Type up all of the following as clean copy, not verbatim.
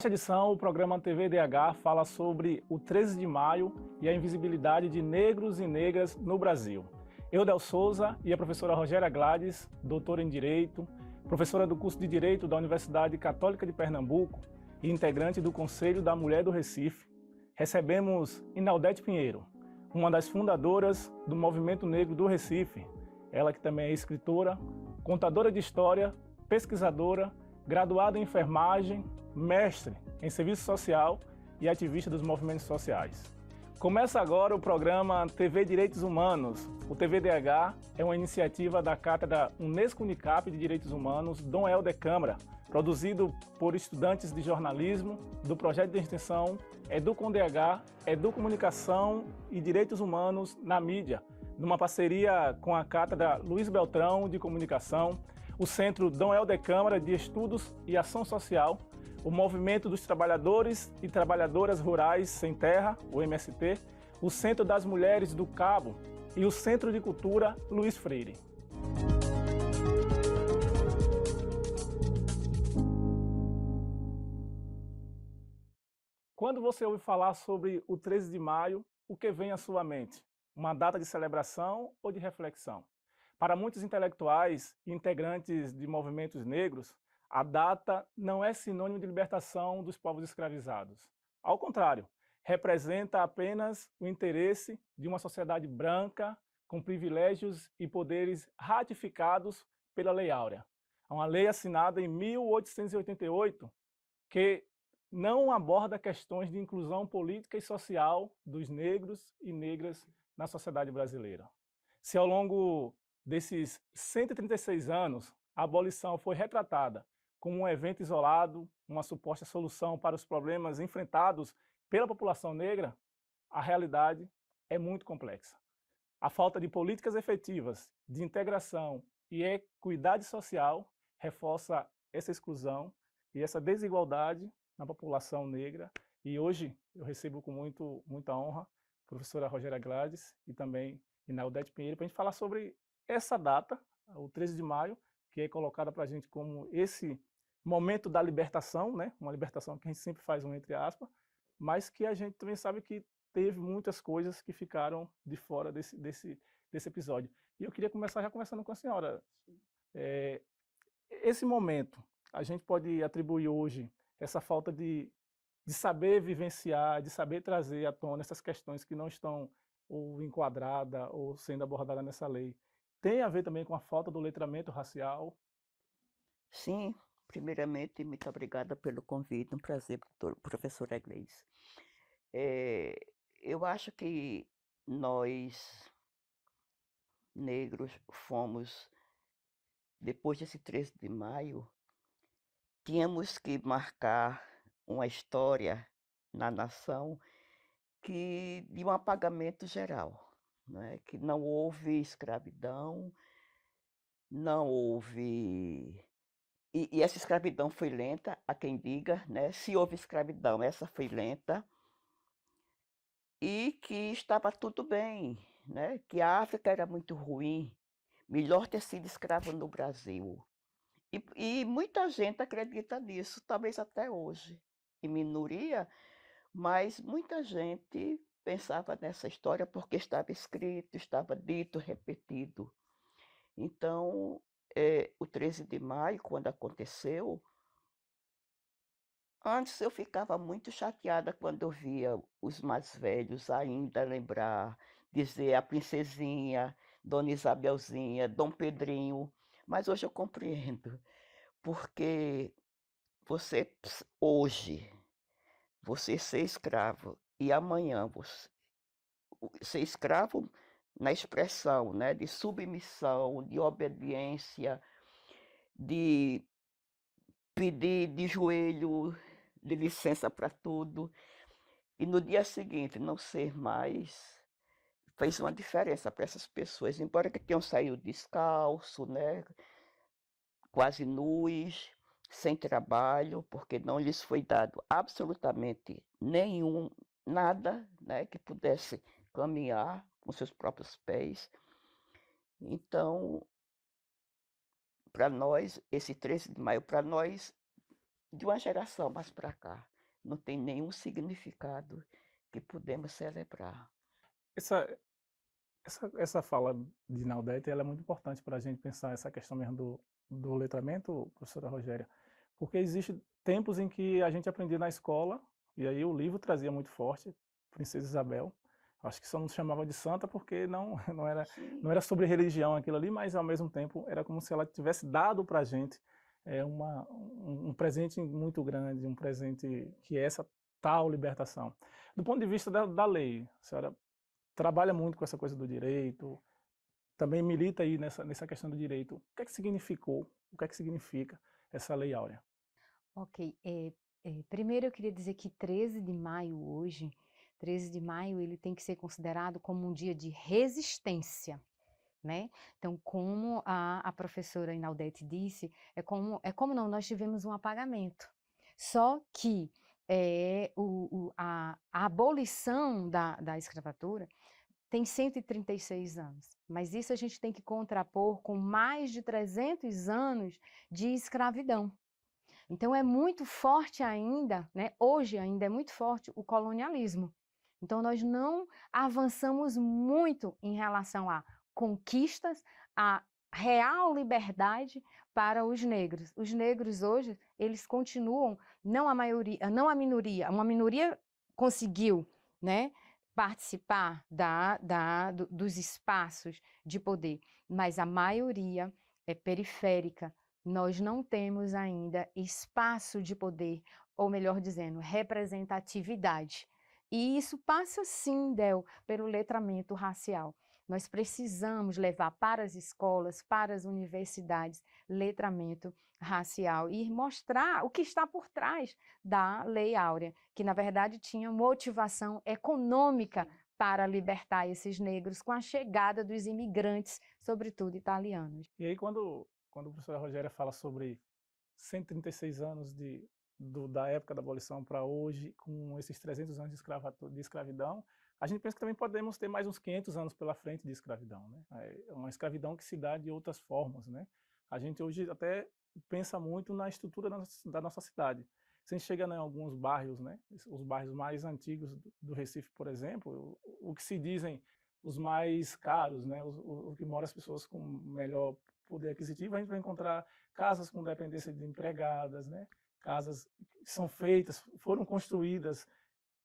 Nesta edição, o programa TVDH fala sobre o 13 de maio e a invisibilidade de negros e negras no Brasil. Eu, Del Souza, e a professora Rogéria Gladys, doutora em Direito, professora do curso de Direito da Universidade Católica de Pernambuco e integrante do Conselho da Mulher do Recife, recebemos Inaudete Pinheiro, uma das fundadoras do Movimento Negro do Recife, ela que também é escritora, contadora de história, pesquisadora, graduada em enfermagem, mestre em serviço social e ativista dos movimentos sociais. Começa agora o programa TV Direitos Humanos. O TVDH é uma iniciativa da Cátedra Unesco Unicap de Direitos Humanos, Dom Helder Câmara, produzido por estudantes de jornalismo do projeto de extensão EduComDH, Educomunicação e Direitos Humanos na Mídia, numa parceria com a Cátedra Luiz Beltrão de Comunicação, o Centro Dom Helder Câmara de Estudos e Ação Social, o Movimento dos Trabalhadores e Trabalhadoras Rurais Sem Terra, o MST, o Centro das Mulheres do Cabo e o Centro de Cultura Luiz Freire. Quando você ouve falar sobre o 13 de maio, o que vem à sua mente? Uma data de celebração ou de reflexão? Para muitos intelectuais e integrantes de movimentos negros, a data não é sinônimo de libertação dos povos escravizados. Ao contrário, representa apenas o interesse de uma sociedade branca com privilégios e poderes ratificados pela Lei Áurea. Uma lei assinada em 1888 que não aborda questões de inclusão política e social dos negros e negras na sociedade brasileira. Se ao longo desses 136 anos a abolição foi retratada como um evento isolado, uma suposta solução para os problemas enfrentados pela população negra, a realidade é muito complexa. A falta de políticas efetivas de integração e equidade social reforça essa exclusão e essa desigualdade na população negra. E hoje eu recebo com muita honra a professora Rogéria Gladys e também Inaudete Pinheiro para a gente falar sobre essa data, o 13 de maio, que é colocada para a gente como esse momento da libertação, né? Uma libertação que a gente sempre faz um entre aspas, mas que a gente também sabe que teve muitas coisas que ficaram de fora desse episódio. E eu queria começar já conversando com a senhora. Esse momento, a gente pode atribuir hoje essa falta de saber vivenciar, de saber trazer à tona essas questões que não estão ou enquadradas ou sendo abordadas nessa lei. Tem a ver também com a falta do letramento racial? Sim, primeiramente, muito obrigada pelo convite, um prazer, professora Gleice. Eu acho que nós, negros, fomos, depois desse 13 de maio, tínhamos que marcar uma história na nação de um apagamento geral, né? Que não houve escravidão, não houve. E essa escravidão foi lenta, há quem diga, né? Se houve escravidão, essa foi lenta, e que estava tudo bem, né? Que a África era muito ruim, melhor ter sido escravo no Brasil. E muita gente acredita nisso, talvez até hoje, em minoria, mas muita gente pensava nessa história porque estava escrito, estava dito, repetido. Então, o 13 de maio, quando aconteceu, antes eu ficava muito chateada quando eu via os mais velhos ainda lembrar, dizer a princesinha, Dona Isabelzinha, Dom Pedrinho, mas hoje eu compreendo, porque hoje, você ser escravo e amanhã você ser escravo na expressão, né, de submissão, de obediência, de pedir de joelho, de licença para tudo. E no dia seguinte não ser mais, fez uma diferença para essas pessoas, embora que tenham saído descalço, né, quase nus, sem trabalho, porque não lhes foi dado absolutamente nenhum, nada, né, que pudesse caminhar com seus próprios pés. Então, para nós, esse 13 de maio, para nós, de uma geração mais para cá, não tem nenhum significado que podemos celebrar. Essa, essa fala de Naudete, ela é muito importante para a gente pensar essa questão mesmo do letramento, professora Rogéria, porque existe tempos em que a gente aprendia na escola, e aí o livro trazia muito forte, Princesa Isabel, acho que só não se chamava de santa porque não Sim. era sobre religião aquilo ali, mas ao mesmo tempo era como se ela tivesse dado para a gente um presente muito grande, um presente que é essa tal libertação. Do ponto de vista da lei, a senhora trabalha muito com essa coisa do direito, também milita aí nessa questão do direito. O que é que significou, o que é que significa essa Lei Áurea? Ok, primeiro eu queria dizer que 13 de maio hoje, 13 de maio ele tem que ser considerado como um dia de resistência, né? Então, como a professora Inaldete disse, é como não, nós tivemos um apagamento. Só que a abolição da escravatura tem 136 anos, mas isso a gente tem que contrapor com mais de 300 anos de escravidão. Então é muito forte ainda, né? Hoje ainda é muito forte o colonialismo. Então nós não avançamos muito em relação a conquistas, a real liberdade para os negros. Os negros hoje, eles continuam, não a maioria, não a minoria, uma minoria conseguiu, né, participar dos espaços de poder, mas a maioria é periférica. Nós não temos ainda espaço de poder, ou melhor dizendo, representatividade. E isso passa sim, Del, pelo letramento racial. Nós precisamos levar para as escolas, para as universidades, letramento racial e mostrar o que está por trás da Lei Áurea, que na verdade tinha motivação econômica para libertar esses negros com a chegada dos imigrantes, sobretudo italianos. E aí, quando a professora Rogéria fala sobre 136 anos da época da abolição para hoje, com esses 300 anos de escravidão, a gente pensa que também podemos ter mais uns 500 anos pela frente de escravidão, né? É uma escravidão que se dá de outras formas, né? A gente hoje até pensa muito na estrutura da nossa cidade. Se a gente chega em alguns bairros, né? Os bairros mais antigos do Recife, por exemplo, o que se dizem os mais caros, né? O que moram as pessoas com melhor poder aquisitivo, a gente vai encontrar casas com dependência de empregadas, né? Casas que são feitas, foram construídas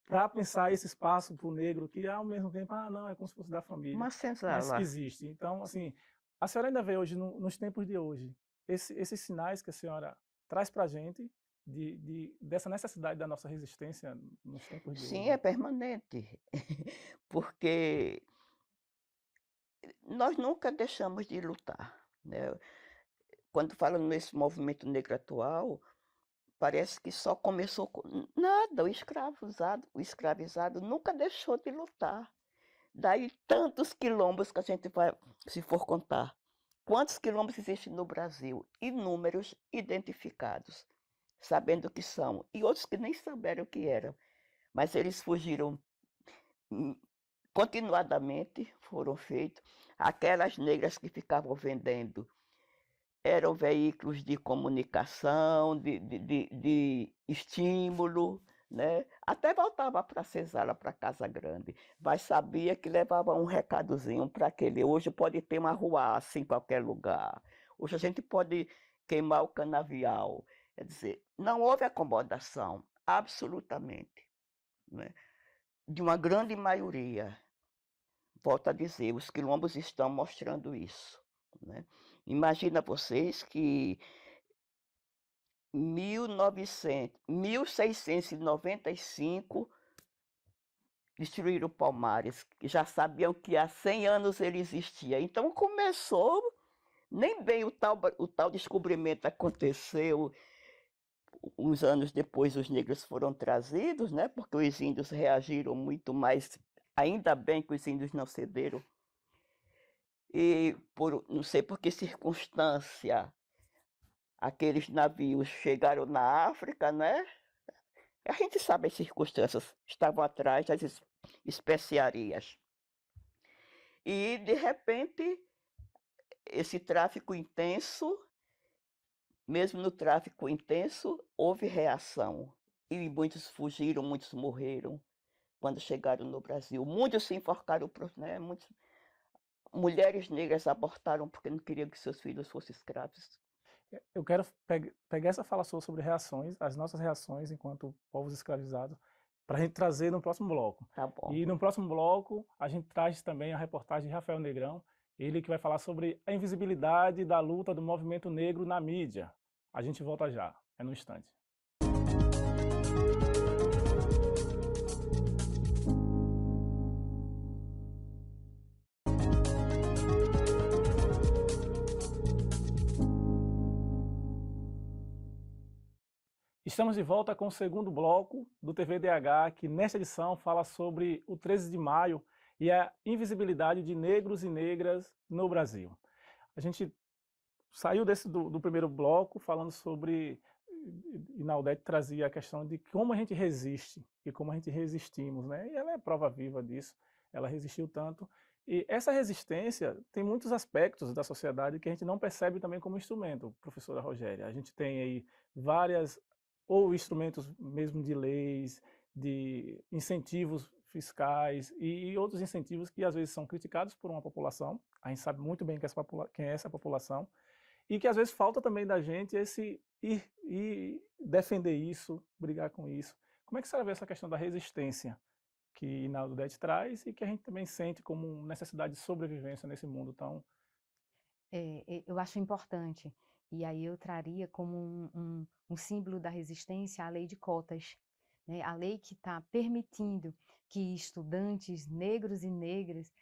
para pensar esse espaço para o negro, que ao mesmo tempo, não, é como se fosse da família, Uma mas que senzala. existe. Então, assim, a senhora ainda vê hoje, nos tempos de hoje, esses sinais que a senhora traz para a gente dessa necessidade da nossa resistência nos tempos de Sim, é hoje. permanente, porque nós nunca deixamos de lutar, né. Quando fala nesse movimento negro atual, parece que só começou com nada, o escravizado nunca deixou de lutar. Daí tantos quilombos que a gente vai se for contar. Quantos quilombos existem no Brasil? Inúmeros, identificados, sabendo o que são, e outros que nem souberam o que eram, mas eles fugiram, hum, continuadamente foram feitos. Aquelas negras que ficavam vendendo eram veículos de comunicação, de estímulo, né. Até voltava para a senzala, para Casa Grande, mas sabia que levava um recadozinho para aquele. Hoje pode ter uma ruaça em qualquer lugar, hoje a gente pode queimar o canavial, quer dizer, não houve acomodação, absolutamente, né, de uma grande maioria. Volto a dizer, os quilombos estão mostrando isso, né. Imagina vocês que 1695 destruíram Palmares, que já sabiam que há 100 anos ele existia. Então começou, nem bem o tal descobrimento aconteceu, uns anos depois os negros foram trazidos, né, porque os índios reagiram muito mais, ainda bem que os índios não cederam. E por não sei por que circunstância aqueles navios chegaram na África, né? A gente sabe as circunstâncias, estavam atrás das especiarias. E, de repente, esse tráfico intenso Mesmo no tráfico intenso, houve reação. E muitos fugiram, muitos morreram quando chegaram no Brasil. Muitos se enforcaram, né? Mulheres negras abortaram porque não queriam que seus filhos fossem escravos. Eu quero pegar essa fala sua sobre reações, as nossas reações enquanto povos escravizados, para a gente trazer no próximo bloco. Tá bom. E no próximo bloco, a gente traz também a reportagem de Rafael Negrão, ele que vai falar sobre a invisibilidade da luta do movimento negro na mídia. A gente volta já, é no instante. Estamos de volta com o segundo bloco do TVDH, que nesta edição fala sobre o 13 de maio e a invisibilidade de negros e negras no Brasil. A gente saiu do primeiro bloco falando sobre, e Naudete trazia a questão de como a gente resiste e como a gente resistimos, né? E ela é prova viva disso, ela resistiu tanto. E essa resistência tem muitos aspectos da sociedade que a gente não percebe também como instrumento, professora Rogéria. A gente tem aí várias ou instrumentos mesmo de leis, de incentivos fiscais e outros incentivos que às vezes são criticados por uma população, a gente sabe muito bem quem é essa população, e que às vezes falta também da gente esse ir defender isso, brigar com isso. Como é que você vê essa questão da resistência que Naudete traz e que a gente também sente como necessidade de sobrevivência nesse mundo tão... Eu acho importante, e aí eu traria como um símbolo da resistência a lei de cotas, né? A lei que está permitindo que estudantes negros e negras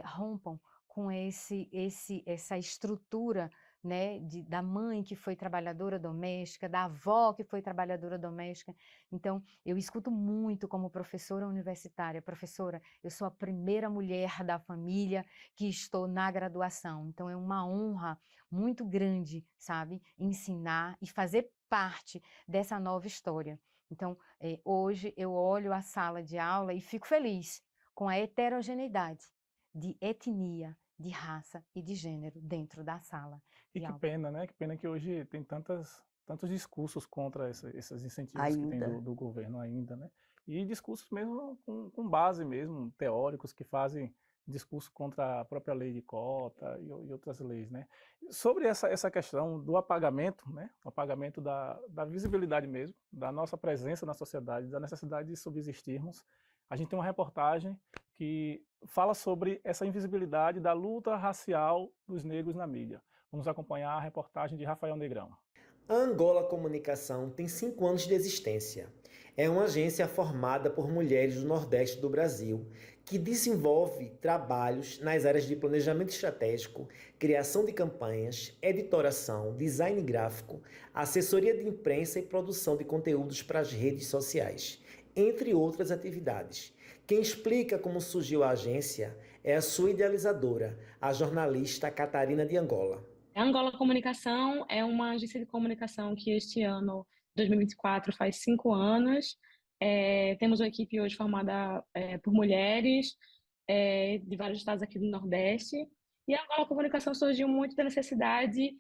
rompam com essa estrutura, né, da mãe que foi trabalhadora doméstica, da avó que foi trabalhadora doméstica. Então, eu escuto muito como professora universitária, professora, eu sou a primeira mulher da família que estou na graduação, então é uma honra muito grande, sabe, ensinar e fazer parte dessa nova história. Então, hoje eu olho a sala de aula e fico feliz com a heterogeneidade de etnia, de raça e de gênero dentro da sala E de que aula. pena, né? Que pena que hoje tem tantos discursos contra esses incentivos que tem Ainda. do governo ainda, né? E discursos mesmo com base mesmo, teóricos, que fazem discurso contra a própria lei de cota e outras leis, né? Sobre essa questão do apagamento, né? O apagamento da visibilidade mesmo, da nossa presença na sociedade, da necessidade de subsistirmos, a gente tem uma reportagem que fala sobre essa invisibilidade da luta racial dos negros na mídia. Vamos acompanhar a reportagem de Rafael Negrão. A Angola Comunicação tem 5 anos de existência. É uma agência formada por mulheres do Nordeste do Brasil que desenvolve trabalhos nas áreas de planejamento estratégico, criação de campanhas, editoração, design gráfico, assessoria de imprensa e produção de conteúdos para as redes sociais, entre outras atividades. Quem explica como surgiu a agência é a sua idealizadora, a jornalista Catarina de Angola. A Angola Comunicação é uma agência de comunicação que este ano, 2024, faz 5 anos. Temos uma equipe hoje formada por mulheres de vários estados aqui do Nordeste. E a Angola Comunicação surgiu muito da necessidade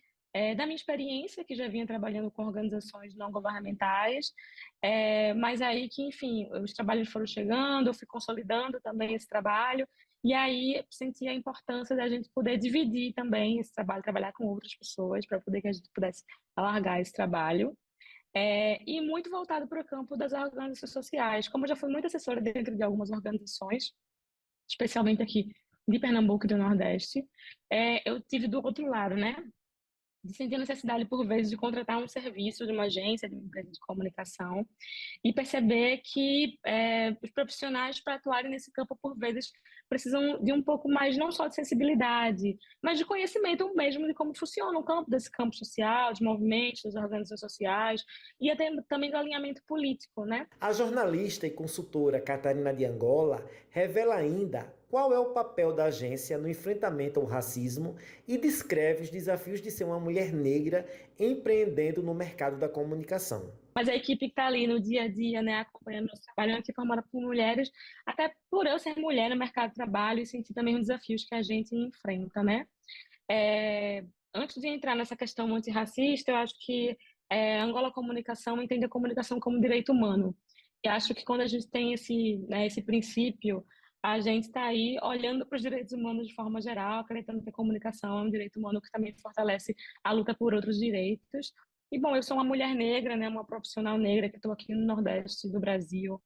da minha experiência, que já vinha trabalhando com organizações não governamentais, mas aí que, enfim, os trabalhos foram chegando, eu fui consolidando também esse trabalho, e aí senti a importância da gente poder dividir também esse trabalho, trabalhar com outras pessoas, para poder que a gente pudesse alargar esse trabalho. E muito voltado para o campo das organizações sociais. Como eu já fui muito assessora dentro de algumas organizações, especialmente aqui de Pernambuco e do Nordeste, eu tive do outro lado, né? De sentir a necessidade, por vezes, de contratar um serviço de uma agência, de uma empresa de comunicação, e perceber que os profissionais, para atuarem nesse campo, por vezes, precisam de um pouco mais, não só de sensibilidade, mas de conhecimento mesmo de como funciona o campo desse campo social, de movimentos, das organizações sociais, e até também do alinhamento político, né? A jornalista e consultora Catarina de Angola revela ainda qual é o papel da agência no enfrentamento ao racismo e descreve os desafios de ser uma mulher negra empreendendo no mercado da comunicação. Mas a equipe que está ali no dia a dia, né, acompanhando nosso trabalho, é uma equipe formada por mulheres, até por eu ser mulher no mercado de trabalho e sentir também os desafios que a gente enfrenta, né? Antes de entrar nessa questão antirracista, eu acho que a Angola Comunicação entende a comunicação como direito humano. E acho que quando a gente tem esse princípio, a gente está aí olhando para os direitos humanos de forma geral, acreditando que a comunicação é um direito humano que também fortalece a luta por outros direitos. E, bom, eu sou uma mulher negra, né, uma profissional negra que estou aqui no Nordeste do Brasil,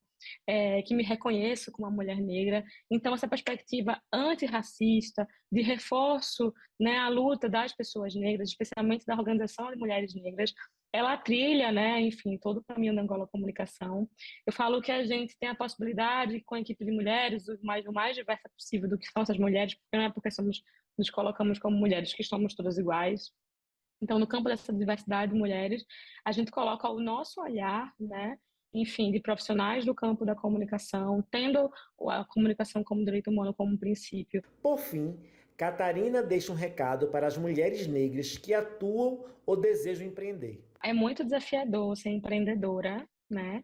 que me reconheço como uma mulher negra. Então, essa perspectiva antirracista, de reforço, né, à luta das pessoas negras, especialmente da Organização de Mulheres Negras, ela trilha, né, enfim, todo o caminho da Angola Comunicação. Eu falo que a gente tem a possibilidade, com a equipe de mulheres, o mais diversa possível do que são essas mulheres, porque não é porque nos colocamos como mulheres que somos todas iguais. Então, no campo dessa diversidade de mulheres, a gente coloca o nosso olhar, né, enfim, de profissionais do campo da comunicação, tendo a comunicação como direito humano como um princípio. Por fim, Catarina deixa um recado para as mulheres negras que atuam ou desejam empreender. É muito desafiador ser empreendedora, né?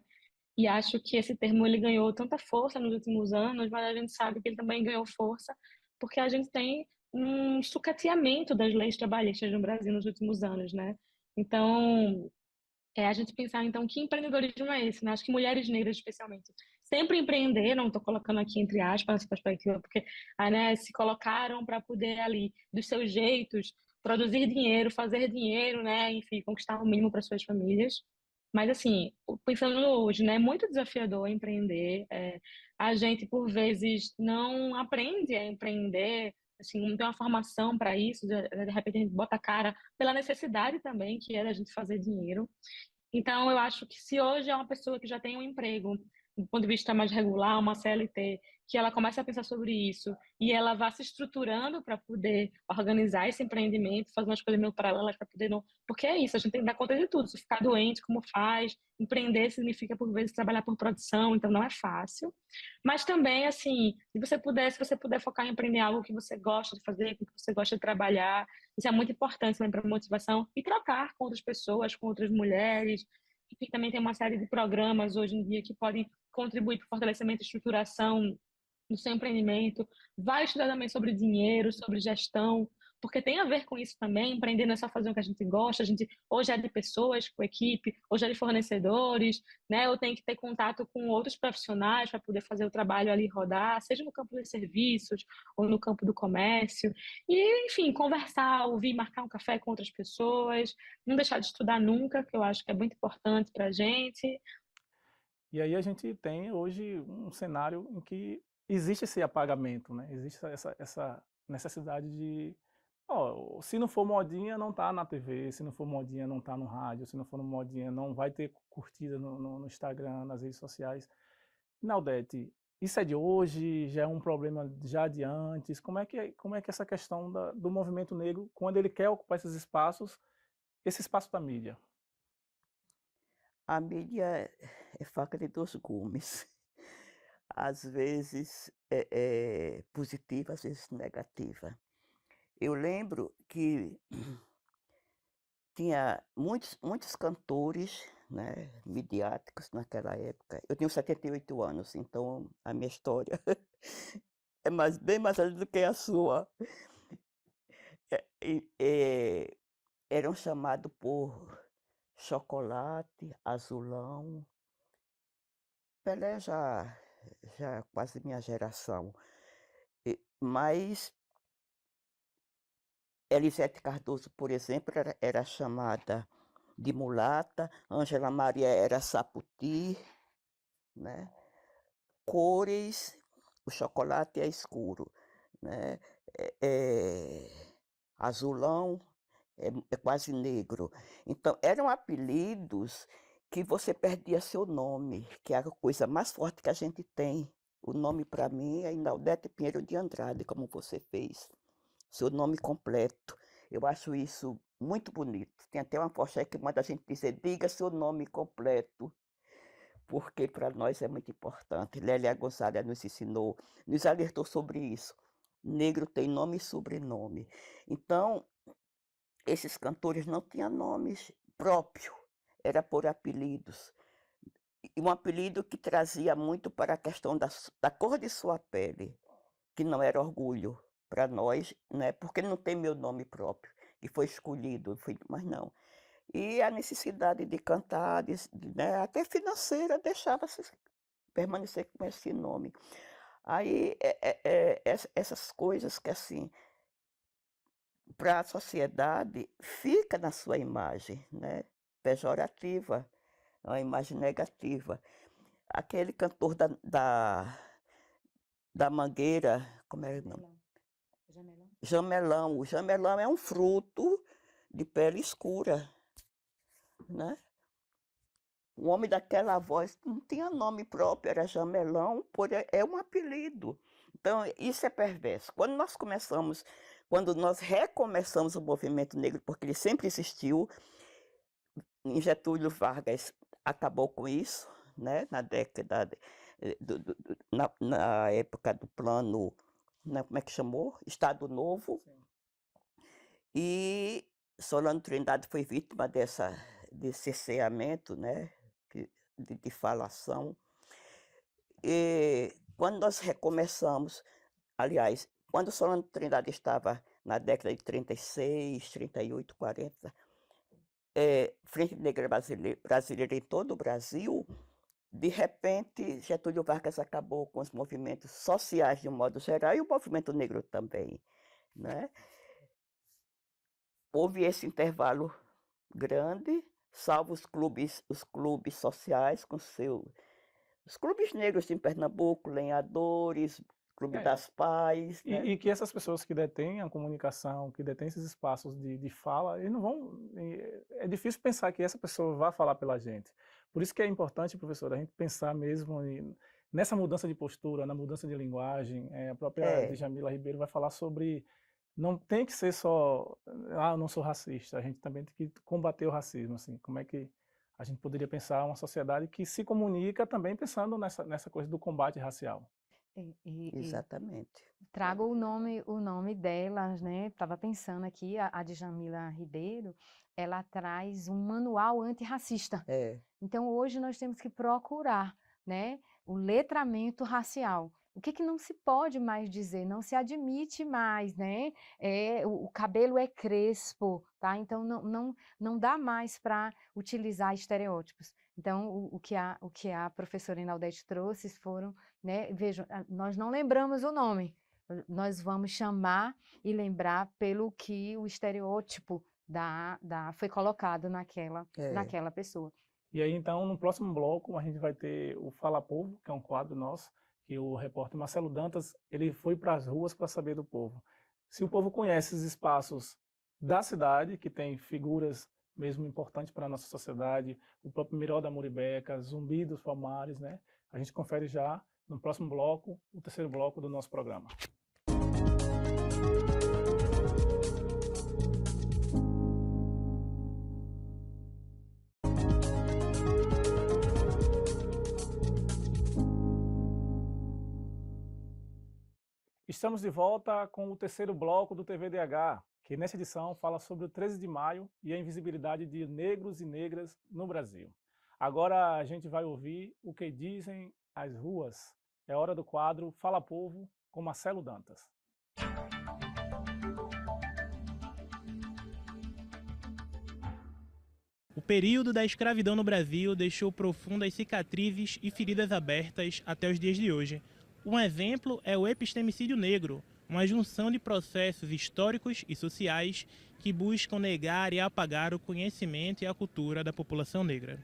E acho que esse termo ele ganhou tanta força nos últimos anos, mas a gente sabe que ele também ganhou força porque a gente tem um sucateamento das leis trabalhistas no Brasil nos últimos anos, né? Então, a gente pensar, então, que empreendedorismo é esse, né? Acho que mulheres negras, especialmente, sempre empreenderam, estou colocando aqui entre aspas essa perspectiva, porque né, se colocaram para poder ali, dos seus jeitos, produzir dinheiro, fazer dinheiro, né? Enfim, conquistar o mínimo para suas famílias. Mas, assim, pensando hoje, né? É muito desafiador empreender. A gente, por vezes, não aprende a empreender, assim, não tem uma formação para isso, de repente a gente bota a cara pela necessidade também, que é da gente fazer dinheiro. Então, eu acho que se hoje é uma pessoa que já tem um emprego, do ponto de vista mais regular, uma CLT, que ela começa a pensar sobre isso e ela vai se estruturando para poder organizar esse empreendimento, fazer umas coisas meio paralelas para poder não. Porque é isso, a gente tem que dar conta de tudo. Se ficar doente, como faz? Empreender significa, por vezes, trabalhar por produção, então não é fácil. Mas também, assim, se você puder focar em empreender algo que você gosta de fazer, que você gosta de trabalhar, isso é muito importante também para a motivação e trocar com outras pessoas, com outras mulheres. E também tem uma série de programas hoje em dia que podem contribuir para o fortalecimento e estruturação do seu empreendimento. Vai estudar também sobre dinheiro, sobre gestão, porque tem a ver com isso também. Empreender não é só fazer o que a gente gosta, a gente hoje é de pessoas, com equipe, hoje é de fornecedores, né? Ou tem que ter contato com outros profissionais para poder fazer o trabalho ali rodar, seja no campo dos serviços ou no campo do comércio. E, enfim, conversar, ouvir, marcar um café com outras pessoas, não deixar de estudar nunca, que eu acho que é muito importante para a gente. E aí a gente tem hoje um cenário em que existe esse apagamento, né? Existe essa necessidade de, ó, se não for modinha, não tá na TV, se não for modinha, não tá no rádio, se não for modinha, não vai ter curtida no Instagram, nas redes sociais. Naldete, isso é de hoje, já é um problema já de antes? Como é que essa questão do movimento negro, quando ele quer ocupar esses espaços, esse espaço da mídia? A mídia é faca de dois gumes. Às vezes é positiva, às vezes negativa. Eu lembro que tinha muitos cantores, né, midiáticos naquela época. Eu tenho 78 anos, então a minha história é bem mais alta do que a sua. Eram chamados por Chocolate, Azulão. Pelé já é quase minha geração. Mas Elisete Cardoso, por exemplo, era chamada de mulata, Ângela Maria era saputi, né? Cores, o chocolate é escuro, né? Azulão é quase negro. Então, eram apelidos que você perdia seu nome, que é a coisa mais forte que a gente tem. O nome para mim é Inaldete Pinheiro de Andrade, como você fez. Seu nome completo. Eu acho isso muito bonito. Tem até uma postagem que manda a gente dizer, diga seu nome completo, porque para nós é muito importante. Lélia Gonçalves nos ensinou, nos alertou sobre isso. Negro tem nome e sobrenome. Então, esses cantores não tinham nomes próprios, era por apelidos. E um apelido que trazia muito para a questão da cor de sua pele, que não era orgulho para nós, né? Porque não tem meu nome próprio. que foi escolhido, mas não. E a necessidade de cantar, né, até financeira, deixava-se permanecer com esse nome. Aí, essas coisas que, assim, para a sociedade, fica na sua imagem, né, pejorativa, é uma imagem negativa. Aquele cantor da Mangueira, como é o nome? Jamelão. Jamelão. O jamelão é um fruto de pele escura, né? O homem daquela voz não tinha nome próprio, era jamelão, é um apelido. Então, isso é perverso. Quando nós recomeçamos o movimento negro, porque ele sempre existiu, em Getúlio Vargas acabou com isso, né? Na década, na época do plano, né? Como é que chamou? Estado Novo. Sim. E Solano Trindade foi vítima desse cerceamento, né? De falação. E quando nós recomeçamos, aliás, quando Solano Trindade estava na década de 36, 38, 40, Frente Negra Brasileira em todo o Brasil, de repente, Getúlio Vargas acabou com os movimentos sociais de um modo geral e o movimento negro também, né? Houve esse intervalo grande, salvo os clubes sociais com os clubes negros em Pernambuco, Lenhadores, Clube das Pais, né? E que essas pessoas que detêm a comunicação, que detêm esses espaços de fala, eles não vão. É difícil pensar que essa pessoa vá falar pela gente. Por isso que é importante, professor, a gente pensar mesmo nessa mudança de postura, na mudança de linguagem. A própria Djamila Ribeiro vai falar sobre. Não tem que ser só, eu não sou racista, a gente também tem que combater o racismo, assim, como é que a gente poderia pensar uma sociedade que se comunica também pensando nessa coisa do combate racial. Exatamente. Trago o nome delas, né? Estava pensando aqui, a Djamila Ribeiro, ela traz um manual antirracista. Então, hoje nós temos que procurar, né, o letramento racial. O que não se pode mais dizer? Não se admite mais, né? O cabelo é crespo, tá? Então, não dá mais para utilizar estereótipos. Então, o que a professora Inaldete trouxe foram, né? Vejam, nós não lembramos o nome, nós vamos chamar e lembrar pelo que o estereótipo foi colocado naquela pessoa. E aí, então, no próximo bloco, a gente vai ter o Fala Povo, que é um quadro nosso, que o repórter Marcelo Dantas, ele foi para as ruas para saber do povo. Se o povo conhece os espaços da cidade, que tem figuras mesmo importantes para a nossa sociedade, o próprio Miró da Muribeca, Zumbi dos Palmares, né? A gente confere já no próximo bloco, o terceiro bloco do nosso programa. Estamos de volta com o terceiro bloco do TVDH, que nessa edição fala sobre o 13 de maio e a invisibilidade de negros e negras no Brasil. Agora a gente vai ouvir o que dizem as ruas. É hora do quadro Fala Povo, com Marcelo Dantas. O período da escravidão no Brasil deixou profundas cicatrizes e feridas abertas até os dias de hoje. Um exemplo é o epistemicídio negro, uma junção de processos históricos e sociais que buscam negar e apagar o conhecimento e a cultura da população negra.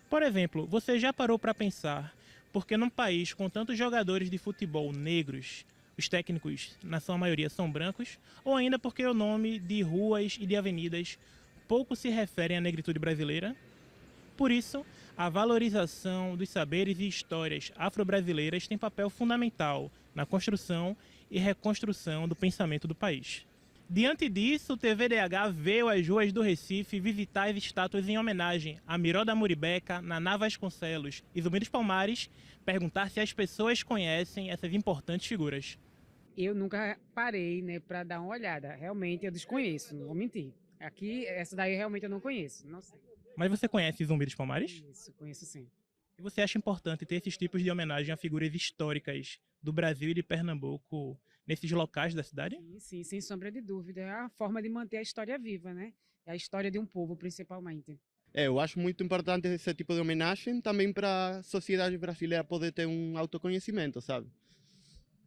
Por exemplo, você já parou para pensar por que num país com tantos jogadores de futebol negros, os técnicos, na sua maioria, são brancos, ou ainda porque o nome de ruas e de avenidas pouco se referem à negritude brasileira? Por isso, a valorização dos saberes e histórias afro-brasileiras tem papel fundamental na construção e reconstrução do pensamento do país. Diante disso, o TVDH veio às ruas do Recife visitar as estátuas em homenagem a Miró da Muribeca, Naná Vasconcelos e Zumbi dos Palmares, perguntar se as pessoas conhecem essas importantes figuras. Eu nunca parei, né, para dar uma olhada. Realmente eu desconheço, não vou mentir. Aqui, essa daí realmente eu não conheço, não sei. Mas você conhece Zumbi dos Palmares? Conheço sim. E você acha importante ter esses tipos de homenagem a figuras históricas do Brasil e de Pernambuco nesses locais da cidade? Sim, sim, sem sombra de dúvida. É a forma de manter a história viva, né? É a história de um povo, principalmente. Eu acho muito importante esse tipo de homenagem também para a sociedade brasileira poder ter um autoconhecimento, sabe?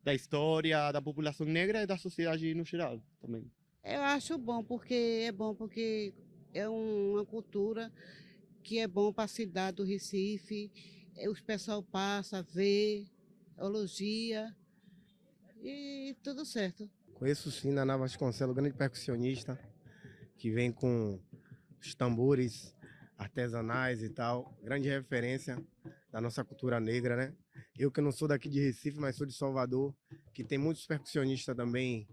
Da história, da população negra e da sociedade no geral também. Eu acho bom porque é uma cultura que é bom para a cidade do Recife. Os pessoal passa, vê, elogia e tudo certo. Conheço sim Naná Vasconcelos, grande percussionista, que vem com os tambores artesanais e tal, grande referência da nossa cultura negra, né? Eu que não sou daqui de Recife, mas sou de Salvador, que tem muitos percussionistas também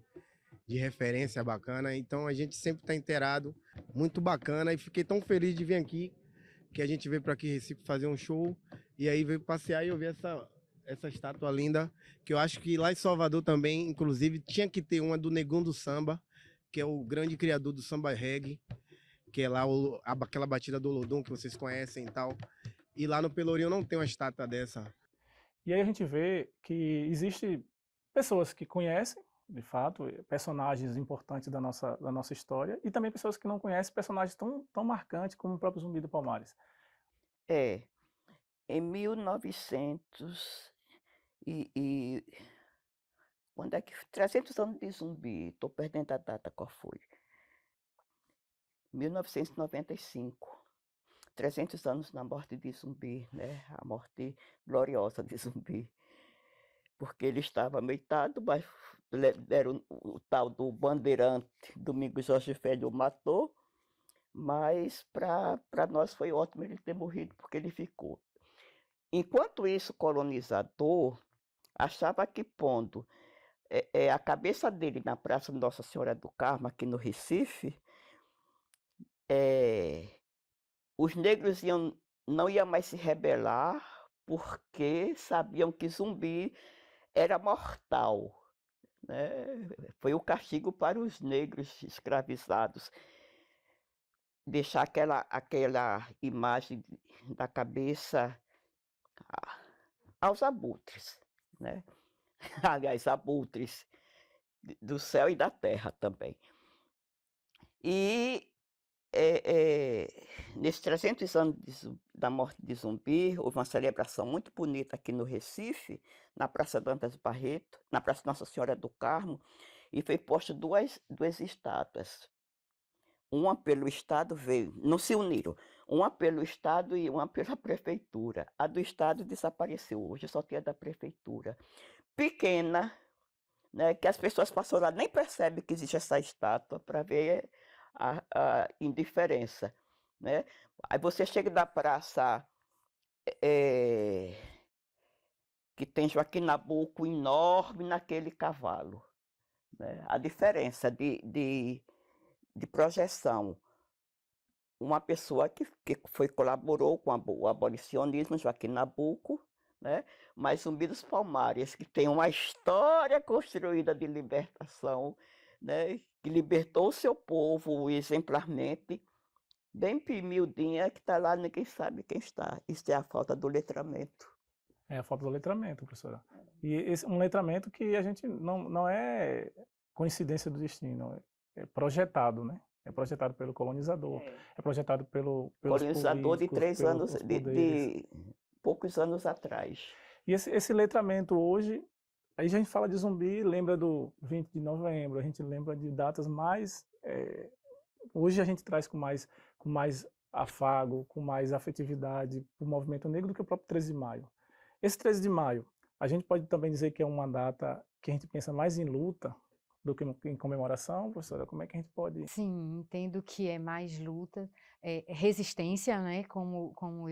de referência bacana, então a gente sempre está inteirado, muito bacana, e fiquei tão feliz de vir aqui, que a gente veio para aqui em Recife fazer um show, e aí veio passear e eu vi essa estátua linda, que eu acho que lá em Salvador também, inclusive, tinha que ter uma do Negão do Samba, que é o grande criador do samba reggae, que é lá aquela batida do Olodum que vocês conhecem e tal. E lá no Pelourinho não tem uma estátua dessa. E aí a gente vê que existe pessoas que conhecem, de fato, personagens importantes da nossa história, e também pessoas que não conhecem personagens tão marcantes como o próprio Zumbi do Palmares. Em 1900 quando é que 300 anos de Zumbi, estou perdendo a data, qual foi? 1995. 300 anos na morte de Zumbi, né? A morte gloriosa de Zumbi. Porque ele estava meitado, mas deram o tal do bandeirante, Domingos Jorge Velho, o matou, mas para nós foi ótimo ele ter morrido, porque ele ficou. Enquanto isso, o colonizador achava que pondo a cabeça dele na Praça Nossa Senhora do Carmo, aqui no Recife, os negros não iam mais se rebelar, porque sabiam que Zumbi era mortal, né? Foi o castigo para os negros escravizados. Deixar aquela imagem da cabeça aos abutres, né? Aliás, abutres do céu e da terra também. E nesses 300 anos da morte de Zumbi, houve uma celebração muito bonita aqui no Recife, na Praça Dantas Barreto, na Praça Nossa Senhora do Carmo, e foi posto duas estátuas. Uma pelo Estado não se uniram, uma pelo Estado e uma pela Prefeitura. A do Estado desapareceu hoje, só tem a da Prefeitura. Pequena, né, que as pessoas passam lá, nem percebem que existe essa estátua, para ver a indiferença, né? Aí você chega da praça que tem Joaquim Nabuco enorme naquele cavalo, né? A diferença de projeção. Uma pessoa que colaborou com o abolicionismo, Joaquim Nabuco, né? Mas Zumbi dos Palmares, que tem uma história construída de libertação, né? Que libertou o seu povo exemplarmente, bem miudinha, que está lá, ninguém sabe quem está. Isso é a falta do letramento. É a falta do letramento, professora. E um letramento que a gente não é coincidência do destino, é projetado, né? É projetado pelo colonizador, é projetado pelos colonizador de políticos, de poucos anos atrás. E esse letramento hoje, aí a gente fala de Zumbi, lembra do 20 de novembro, a gente lembra de datas mais... hoje a gente traz com mais afago, com mais afetividade o movimento negro do que o próprio 13 de maio. Esse 13 de maio, a gente pode também dizer que é uma data que a gente pensa mais em luta do que em comemoração, professora? Como é que a gente pode... Sim, entendo que é mais luta, resistência, né, como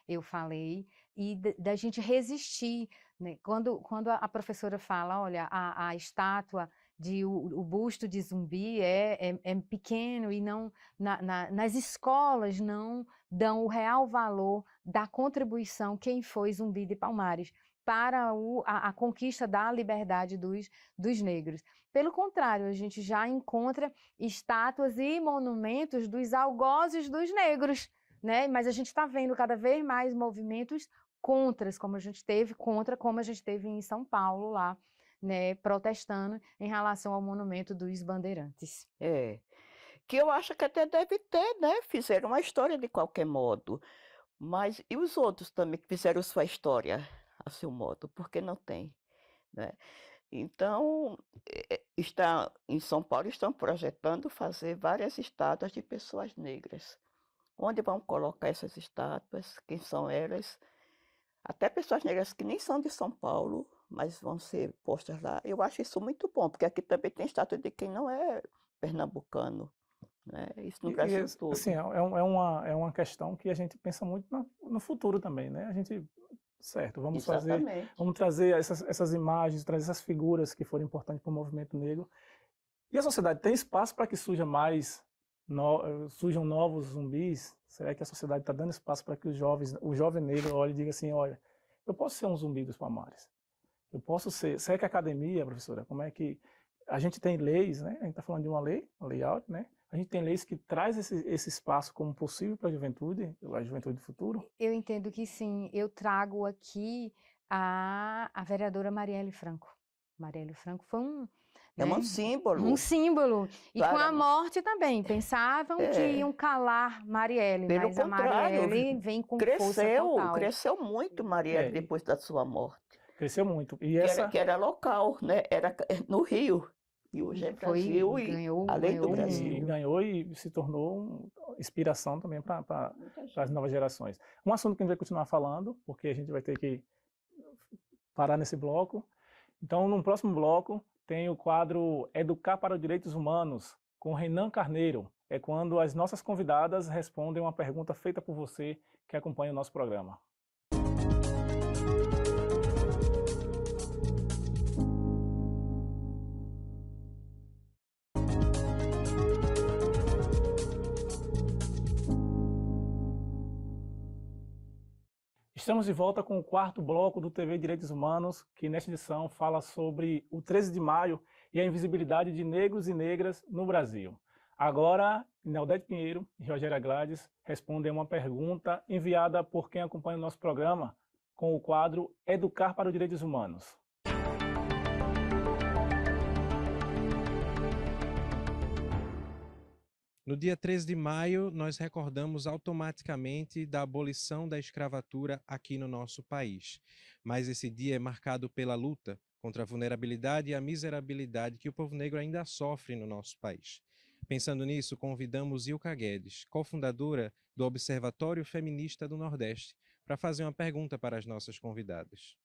eu falei, e da gente resistir, né? Quando a professora fala, olha, a estátua, o busto de Zumbi é pequeno e não nas escolas não dão o real valor da contribuição quem foi Zumbi de Palmares para a conquista da liberdade dos negros. Pelo contrário, a gente já encontra estátuas e monumentos dos algozes dos negros, né? Mas a gente está vendo cada vez mais movimentos contras, como a gente teve em São Paulo lá, né, protestando em relação ao monumento dos bandeirantes. Que eu acho que até deve ter, né? Fizeram uma história de qualquer modo. Mas e os outros também que fizeram sua história a seu modo? Por que não tem, né? Então, está, em São Paulo estão projetando fazer várias estátuas de pessoas negras. Onde vão colocar essas estátuas? Quem são elas? Até pessoas negras que nem são de São Paulo, mas vão ser postas lá. Eu acho isso muito bom, porque aqui também tem estátua de quem não é pernambucano, né? Isso no Brasil todo. Assim, é uma questão que a gente pensa muito no futuro também, né? A gente, certo, vamos trazer essas imagens, trazer essas figuras que foram importantes para o movimento negro. E a sociedade tem espaço para que surjam novos zumbis? Será que a sociedade está dando espaço para que o jovem negro olhe e diga assim, olha, eu posso ser um zumbi dos Palmares? Eu posso ser... Será que a academia, professora, como é que... A gente tem leis, né? A gente está falando de uma lei áurea, né? A gente tem leis que traz esse espaço como possível para a juventude do futuro? Eu entendo que sim. Eu trago aqui a vereadora Marielle Franco. Marielle Franco foi um símbolo. Um símbolo. E com a morte também. Pensavam que iam calar Marielle, mas a Marielle vem com força total. Cresceu muito Marielle depois da sua morte. Cresceu muito. E que era local, né? Era no Rio. E hoje é Brasil além do Brasil. E ganhou e se tornou inspiração também para as novas gerações. Um assunto que a gente vai continuar falando, porque a gente vai ter que parar nesse bloco. Então, no próximo bloco, tem o quadro Educar para os Direitos Humanos, com Renan Carneiro. É quando as nossas convidadas respondem uma pergunta feita por você que acompanha o nosso programa. Estamos de volta com o quarto bloco do TV Direitos Humanos, que nesta edição fala sobre o 13 de maio e a invisibilidade de negros e negras no Brasil. Agora, Neldete Pinheiro e Rogéria Gladys respondem uma pergunta enviada por quem acompanha o nosso programa com o quadro Educar para os Direitos Humanos. No dia 13 de maio, nós recordamos automaticamente da abolição da escravatura aqui no nosso país. Mas esse dia é marcado pela luta contra a vulnerabilidade e a miserabilidade que o povo negro ainda sofre no nosso país. Pensando nisso, convidamos Ilka Guedes, cofundadora do Observatório Feminista do Nordeste, para fazer uma pergunta para as nossas convidadas.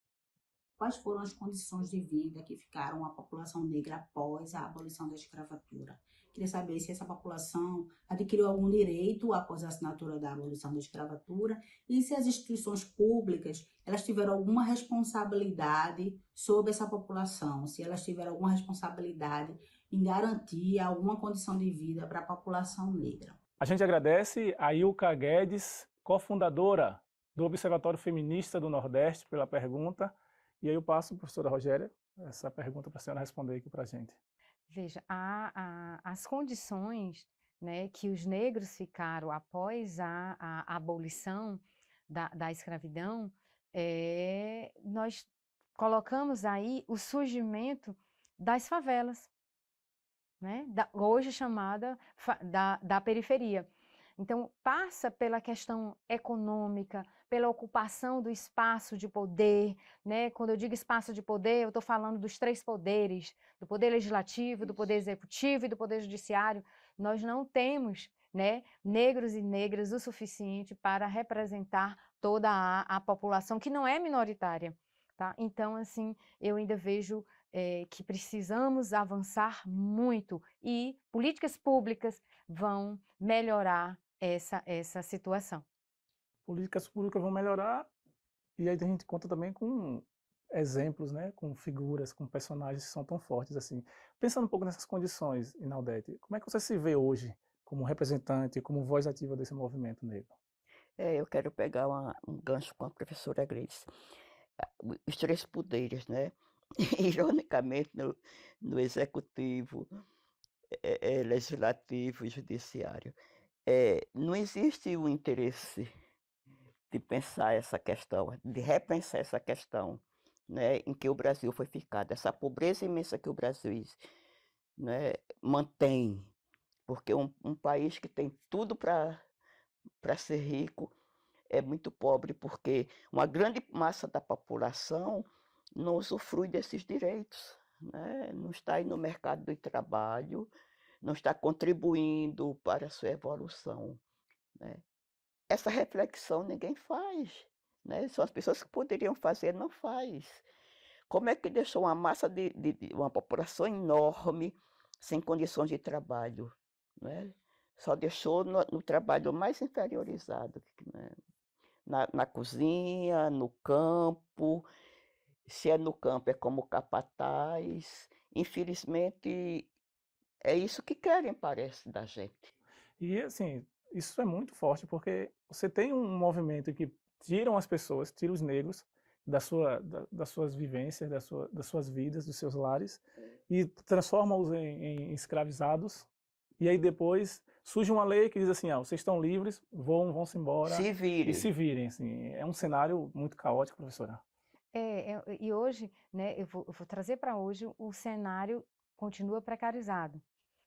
Quais foram as condições de vida que ficaram a população negra após a abolição da escravatura? Queria saber se essa população adquiriu algum direito após a assinatura da abolição da escravatura e se as instituições públicas elas tiveram alguma responsabilidade sobre essa população, se elas tiveram alguma responsabilidade em garantir alguma condição de vida para a população negra. A gente agradece a Ilka Guedes, cofundadora do Observatório Feminista do Nordeste, pela pergunta. E aí eu passo, professora Rogéria, essa pergunta para a senhora responder aqui para a gente. Veja, as condições, né, que os negros ficaram após a abolição da escravidão, nós colocamos aí o surgimento das favelas, né, hoje chamada da periferia. Então, passa pela questão econômica, pela ocupação do espaço de poder, né? Quando eu digo espaço de poder, eu estou falando dos 3 poderes, do poder legislativo, do poder executivo e do poder judiciário. Nós não temos, né, negros e negras o suficiente para representar toda a população, que não é minoritária, tá? Então, assim, eu ainda vejo que precisamos avançar muito e políticas públicas vão melhorar essa situação. Políticas públicas vão melhorar e aí a gente conta também com exemplos, né, com figuras, com personagens que são tão fortes assim. Pensando um pouco nessas condições, Inaldete, como é que você se vê hoje como representante, como voz ativa desse movimento negro? Eu quero pegar um gancho com a professora Grace. Os 3 poderes, né? Ironicamente, no executivo, legislativo e judiciário. Não existe o interesse de pensar essa questão, de repensar essa questão né, em que o Brasil foi ficado, essa pobreza imensa que o Brasil, né, mantém, porque um país que tem tudo para ser rico é muito pobre, porque uma grande massa da população não usufrui desses direitos, né? Não está aí no mercado do trabalho, não está contribuindo para a sua evolução, né? Essa reflexão ninguém faz, né? São as pessoas que poderiam fazer, não faz. Como é que deixou uma massa de uma população enorme sem condições de trabalho, né? Só deixou no trabalho mais inferiorizado, né? Na cozinha, no campo, se é no campo é como capataz. Infelizmente, é isso que querem, parece, da gente. E assim, isso é muito forte, porque você tem um movimento que tiram as pessoas, tira os negros das suas vivências, das suas vidas, dos seus lares, e transforma-os em escravizados, e aí depois surge uma lei que diz assim, vocês estão livres, vão-se embora Se e virem. se virem. Assim, é um cenário muito caótico, professora. E hoje, né, eu vou trazer para hoje, o cenário continua precarizado.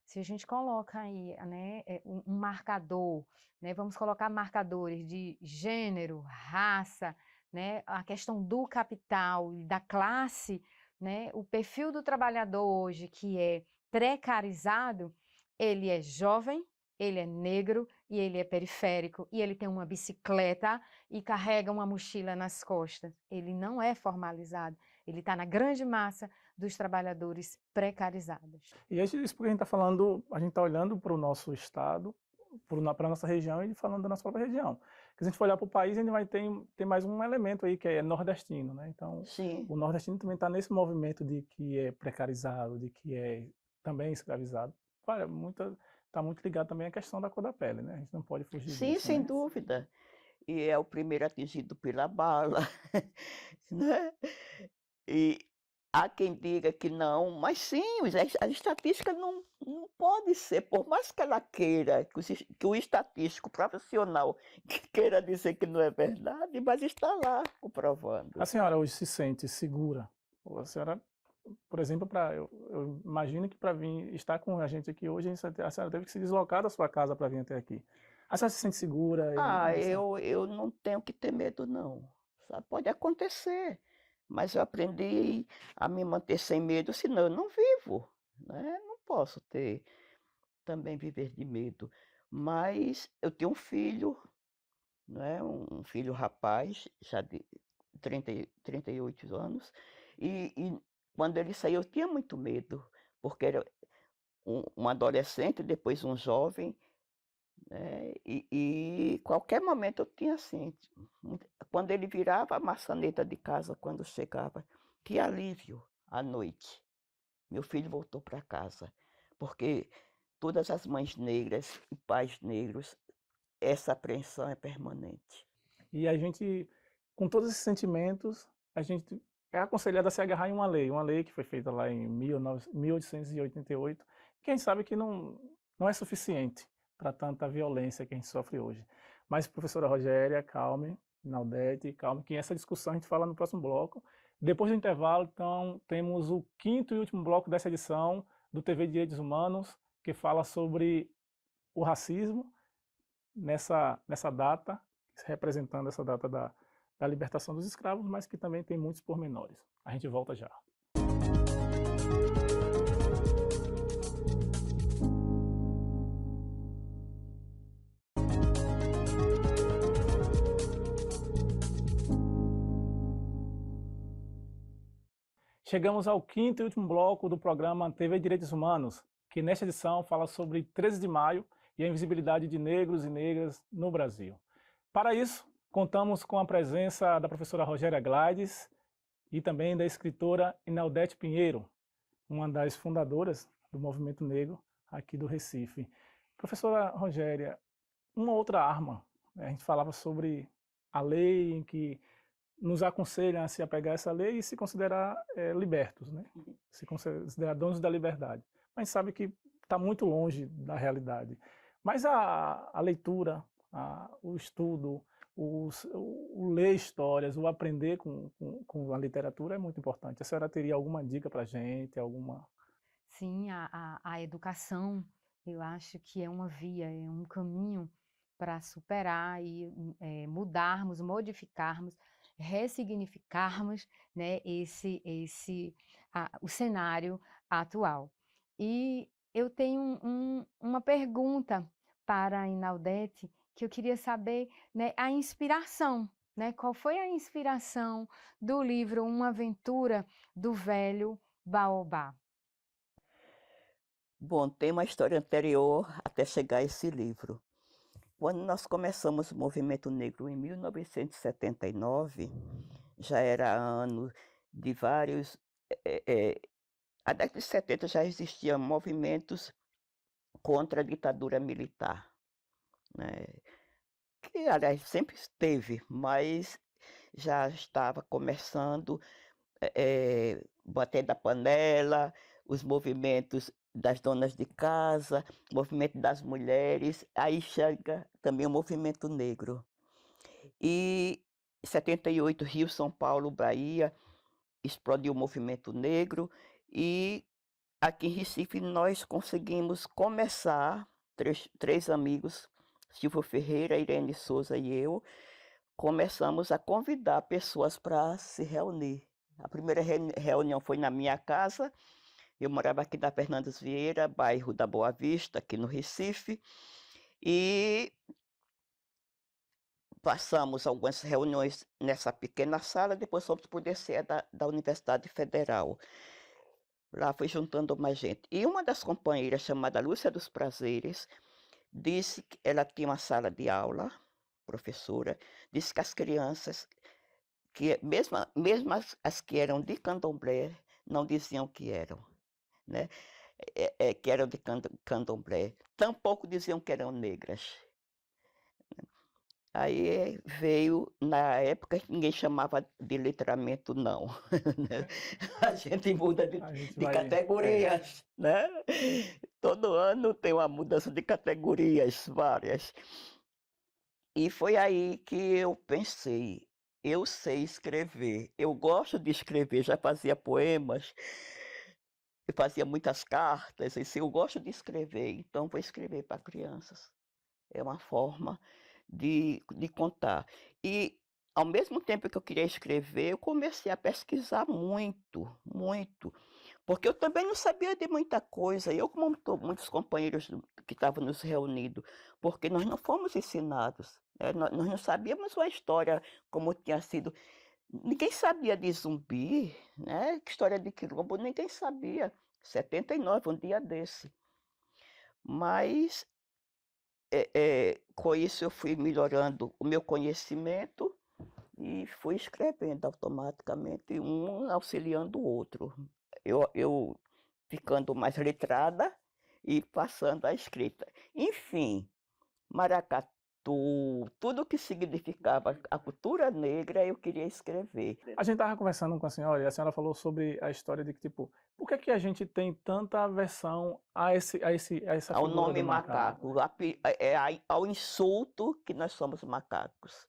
Se a gente coloca aí, né, um marcador, né, vamos colocar marcadores de gênero, raça, né, a questão do capital e da classe, né, o perfil do trabalhador hoje que é precarizado, ele é jovem, ele é negro e ele é periférico, e ele tem uma bicicleta e carrega uma mochila nas costas. Ele não é formalizado, ele está na grande massa dos trabalhadores precarizados. E isso porque a gente está falando, a gente está olhando para o nosso estado, para a nossa região e falando da nossa própria região. Porque se a gente for olhar para o país, a gente vai ter mais um elemento aí que é nordestino, né? Então, Sim. o nordestino também está nesse movimento de que é precarizado, de que é também escravizado. Olha, está muito ligado também à questão da cor da pele, né? A gente não pode fugir Sim, disso, sem né? dúvida. E é o primeiro atingido pela bala, né? E há quem diga que não, mas sim, a estatística não pode ser, por mais que ela queira, que o estatístico profissional queira dizer que não é verdade, mas está lá comprovando. A senhora hoje se sente segura? Ou a senhora, por exemplo, eu imagino que para vir estar com a gente aqui hoje, a senhora teve que se deslocar da sua casa para vir até aqui. A senhora se sente segura? Eu não tenho que ter medo, não. Sabe? Pode acontecer, mas eu aprendi a me manter sem medo, senão eu não vivo, né? Não posso também viver de medo. Mas eu tenho um filho, né? Um filho rapaz, já de 38 anos, e quando ele saiu eu tinha muito medo, porque era um adolescente, depois um jovem, né? E qualquer momento eu tinha assim, quando ele virava a maçaneta de casa, quando chegava, que alívio à noite. Meu filho voltou para casa, porque todas as mães negras e pais negros, essa apreensão é permanente. E a gente, com todos esses sentimentos, a gente é aconselhado a se agarrar em uma lei que foi feita lá em 1888, que a gente sabe que não é suficiente para tanta violência que a gente sofre hoje. Mas, professora Rogéria, calme, Naldete, calme, que essa discussão a gente fala no próximo bloco. Depois do intervalo, então, temos o 5º e último bloco dessa edição do TV Direitos Humanos, que fala sobre o racismo nessa data, representando essa data da libertação dos escravos, mas que também tem muitos pormenores. A gente volta já. Chegamos ao 5º e último bloco do programa TV Direitos Humanos, que nesta edição fala sobre 13 de maio e a invisibilidade de negros e negras no Brasil. Para isso, contamos com a presença da professora Rogéria Gladys e também da escritora Inaldete Pinheiro, uma das fundadoras do movimento negro aqui do Recife. Professora Rogéria, uma outra arma, né? A gente falava sobre a lei em que nos aconselham a se apegar a essa lei e se considerar libertos, né? Se considerar donos da liberdade. Mas sabe que está muito longe da realidade. Mas a leitura, o estudo, o ler histórias, o aprender com a literatura é muito importante. A senhora teria alguma dica para a gente, alguma... Sim, a educação, eu acho que é uma via, é um caminho para superar e mudarmos, modificarmos, ressignificarmos, né, o cenário atual. E eu tenho uma pergunta para a Inaudete, que eu queria saber, né, a inspiração, né? Qual foi a inspiração do livro Uma Aventura do Velho Baobá? Bom, tem uma história anterior até chegar a esse livro. Quando nós começamos o movimento negro em 1979, já era ano de vários. A década de 70 já existiam movimentos contra a ditadura militar, né? Que, aliás, sempre esteve, mas já estava começando bater da panela, os movimentos das donas de casa, o movimento das mulheres, aí chega também o movimento negro. E em 78, Rio, São Paulo, Bahia, explodiu o movimento negro e aqui em Recife nós conseguimos começar, três amigos, Silvio Ferreira, Irene Souza e eu, começamos a convidar pessoas para se reunir. A primeira reunião foi na minha casa. Eu morava aqui na Fernandes Vieira, bairro da Boa Vista, aqui no Recife, e passamos algumas reuniões nessa pequena sala, depois fomos para o DCE da Universidade Federal. Lá foi juntando mais gente. E uma das companheiras, chamada Lúcia dos Prazeres, disse que ela tinha uma sala de aula, professora, disse que as crianças, que mesmo as que eram de candomblé, não diziam que eram, né? Que eram de candomblé, tampouco diziam que eram negras. Aí veio, na época, ninguém chamava de letramento, não. Né? A gente muda de categorias, né? Todo ano tem uma mudança de categorias, várias. E foi aí que eu pensei, eu sei escrever, eu gosto de escrever, já fazia poemas, eu fazia muitas cartas, assim, eu gosto de escrever, então vou escrever para crianças. É uma forma de contar. E, ao mesmo tempo que eu queria escrever, eu comecei a pesquisar muito, muito, porque eu também não sabia de muita coisa, eu como muitos companheiros que estavam nos reunindo, porque nós não fomos ensinados, né? Nós não sabíamos uma história como tinha sido. Ninguém sabia de Zumbi, né? Que história de Quilombo, ninguém sabia. 79, um dia desse. Mas com isso eu fui melhorando o meu conhecimento e fui escrevendo automaticamente, um auxiliando o outro. Eu ficando mais letrada e passando a escrita. Enfim, maracatu, tudo que significava a cultura negra eu queria escrever. A gente estava conversando com a senhora e a senhora falou sobre a história de que, tipo, por que a gente tem tanta aversão a essa Ao figura nome do macaco? ao insulto que nós somos macacos.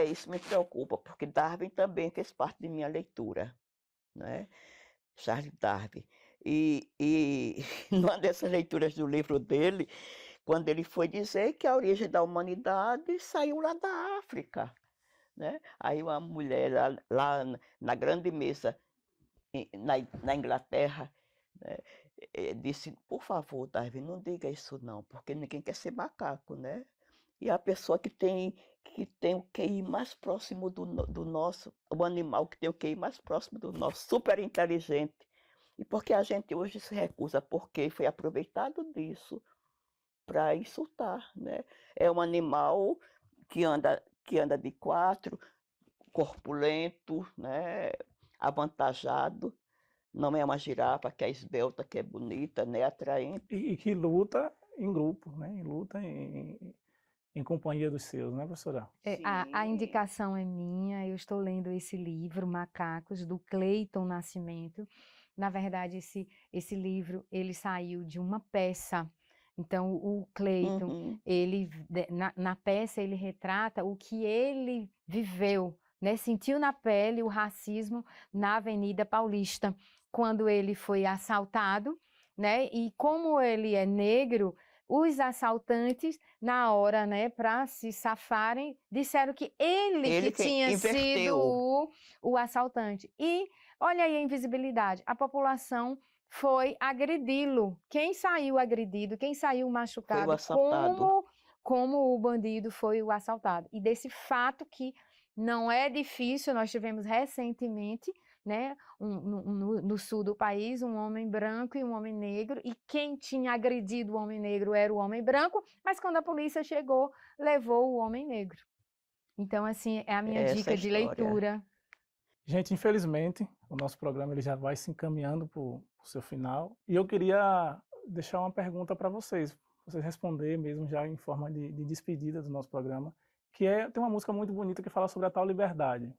Isso me preocupa, porque Darwin também fez parte de minha leitura, né? Charles Darwin. E numa dessas leituras do livro dele, quando ele foi dizer que a origem da humanidade saiu lá da África, né? Aí uma mulher lá na grande mesa na Inglaterra, né, disse, por favor, Darwin, não diga isso não, porque ninguém quer ser macaco, né? E a pessoa que tem o QI mais próximo do nosso, o animal que tem o QI mais próximo do nosso, super inteligente. E porque a gente hoje se recusa, porque foi aproveitado disso para insultar, né? É um animal que anda de quatro, corpulento, né? Avantajado. Não é uma girafa que é esbelta, que é bonita, né? Atraente. E que luta em grupo, né? Luta em companhia dos seus, né, professora? A indicação é minha, eu estou lendo esse livro, Macacos, do Cleiton Nascimento. Na verdade, esse livro, ele saiu de uma peça, Então, o Cleiton, ele, na peça, ele retrata o que ele viveu, né? Sentiu na pele o racismo na Avenida Paulista, quando ele foi assaltado, né? E como ele é negro, os assaltantes, na hora, né, para se safarem, disseram que ele que tinha sido o assaltante. E olha aí a invisibilidade, a população foi agredi-lo. Quem saiu agredido, quem saiu machucado, Foi o assaltado. como o bandido foi o assaltado. E desse fato que não é difícil, nós tivemos recentemente, né, no sul do país, um homem branco e um homem negro, e quem tinha agredido o homem negro era o homem branco, mas quando a polícia chegou, levou o homem negro. Então, assim, é a minha dica de leitura. Gente, infelizmente, o nosso programa ele já vai se encaminhando para o seu final. E eu queria deixar uma pergunta para vocês responder mesmo já em forma de despedida do nosso programa, que tem uma música muito bonita que fala sobre a tal liberdade.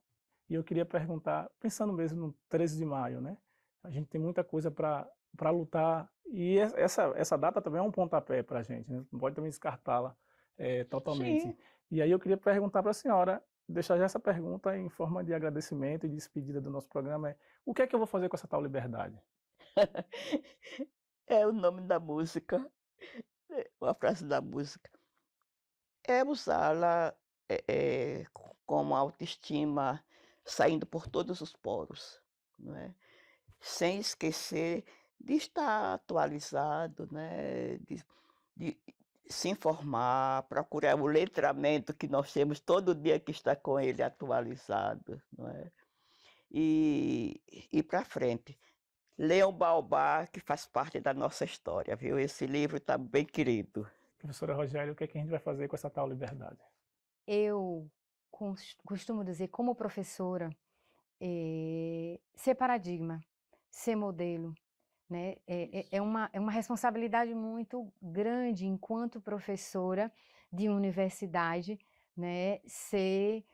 E eu queria perguntar, pensando mesmo no 13 de maio, né? A gente tem muita coisa para lutar, e essa data também é um pontapé para a gente, né? Não pode também descartá-la totalmente. Sim. E aí eu queria perguntar para a senhora, deixar já essa pergunta em forma de agradecimento e de despedida do nosso programa, o que é que eu vou fazer com essa tal liberdade? É o nome da música, a frase da música. É usá-la como autoestima, saindo por todos os poros, não é? Sem esquecer de estar atualizado, né? De se informar, procurar o letramento que nós temos todo dia que está com ele atualizado, não é? E ir para frente. Leiam Baobá, que faz parte da nossa história, viu? Esse livro está bem querido. Professora Rogélia, o que é que a gente vai fazer com essa tal liberdade? Eu costumo dizer, como professora, ser paradigma, ser modelo, né? É uma responsabilidade muito grande enquanto professora de universidade, né? Ser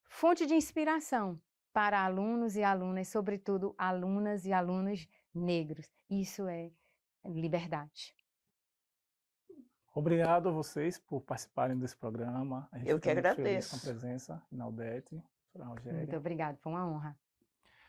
fonte de inspiração para alunos e alunas, sobretudo alunas e alunos negros. Isso é liberdade. Obrigado a vocês por participarem desse programa. A gente Eu que fica muito feliz com a agradeço. presença, Inaldete, professora Rogélia. Muito obrigada, foi uma honra.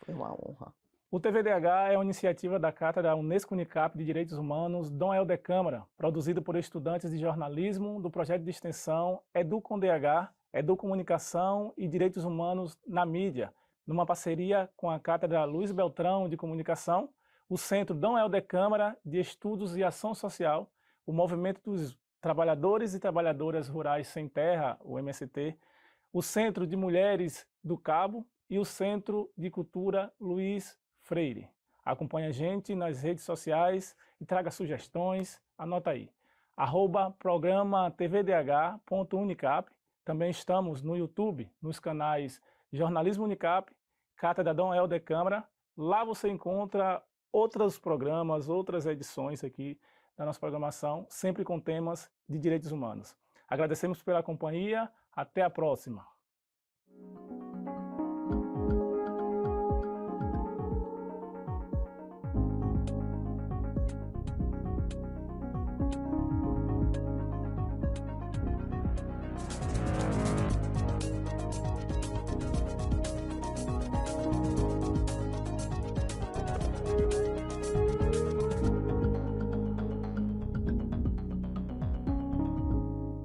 Foi uma honra. O TVDH é uma iniciativa da Cátedra Unesco Unicap de Direitos Humanos Dom Helder Câmara, produzido por estudantes de jornalismo do projeto de extensão EduComDH, Educomunicação e Direitos Humanos na Mídia, numa parceria com a Cátedra Luiz Beltrão de Comunicação, o Centro Dom Helder Câmara de Estudos e Ação Social, o Movimento dos Trabalhadores e Trabalhadoras Rurais Sem Terra, o MST, o Centro de Mulheres do Cabo e o Centro de Cultura Luiz Freire. Acompanhe a gente nas redes sociais e traga sugestões, anota aí, @programa tvdh.unicap. Também estamos no YouTube, nos canais Jornalismo Unicap, Cátedra Dom Helder Câmara. Lá você encontra outros programas, outras edições aqui da nossa programação, sempre com temas de direitos humanos. Agradecemos pela companhia, até a próxima.